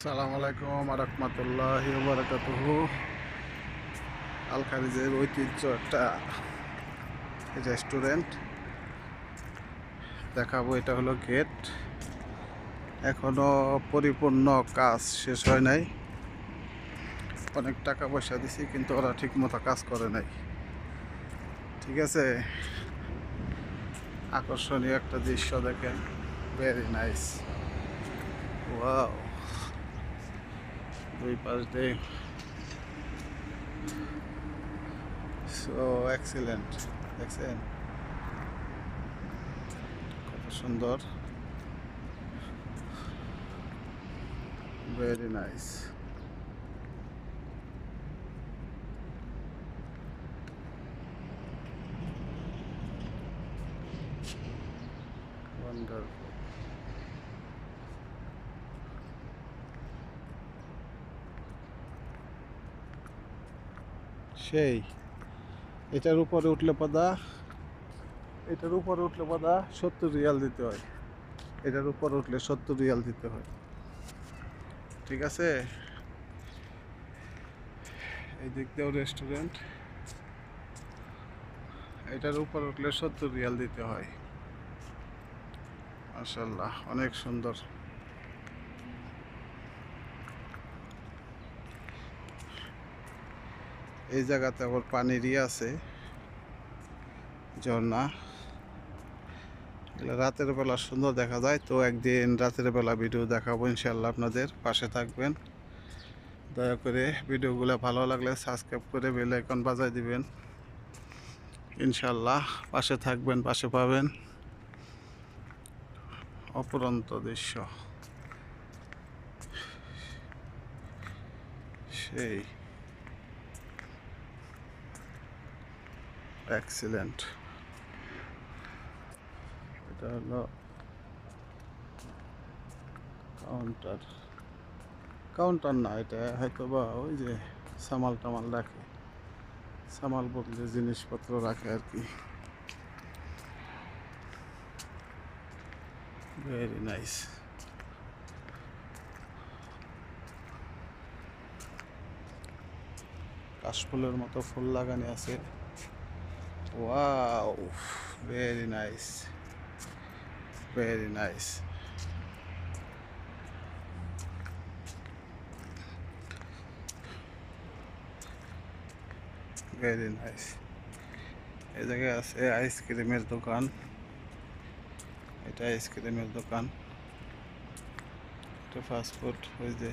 আসসালামু আলাইকুম রহমতুল্লাহি ওয়া বারাকাতুহু। আল খারিজের ঐতিহ্য একটা রেস্টুরেন্ট দেখাবো। এটা হলো গেট, এখনো পরিপূর্ণ কাজ শেষ হয় নাই। অনেক টাকা পয়সা দিছি কিন্তু ওরা ঠিক মতো কাজ করে নাই। ঠিক আছে, আকর্ষণীয় একটা দৃশ্য দেখেন, ভেরি নাইস। ওয়াও, দুই পাশ দিয়ে সো এক্সিলেন্ট। দেখছেন কত সুন্দর, ভেরি নাইস। ওয়ান্ডারফুল। সেই এটার উপরে উঠলে পদা, 70 রিয়াল দিতে হয়। এটার উপরে উঠলে 70 রিয়াল দিতে হয়। ঠিক আছে, এই দিক দিয়েও রেস্টুরেন্ট, এটার উপরে উঠলে 70 রিয়াল দিতে হয়। মাশাআল্লাহ, অনেক সুন্দর। এই জায়গাতে আবার পানিরই আছে ঝর্ণা। এগুলো রাতের বেলা সুন্দর দেখা যায়। তো একদিন রাতের বেলা ভিডিও দেখাবো ইনশাল্লাহ, আপনাদের পাশে থাকবেন। দয়া করে ভিডিওগুলো ভালো লাগলে সাবস্ক্রাইব করে বেল আইকন বাজায় দিবেন। ইনশাল্লাহ পাশে থাকবেন, পাশে পাবেন অপরন্ত দৃশ্য। সেই এক্সিলেন্ট। এটা হলো কাউন্টার, কাউন্টার না, এটা হয়তো বা ওই যে সামাল টামাল রাখে, সামাল বদলে জিনিসপত্র রাখে আর কি। Very nice. কাশফুলের মতো ফুল লাগানো আছে। Wow, very nice, very nice, very nice. এই জায়গায় আছে আইসক্রিমের দোকান। এটা আইসক্রিমের দোকান, এটা ফাস্টফুড। ওই যে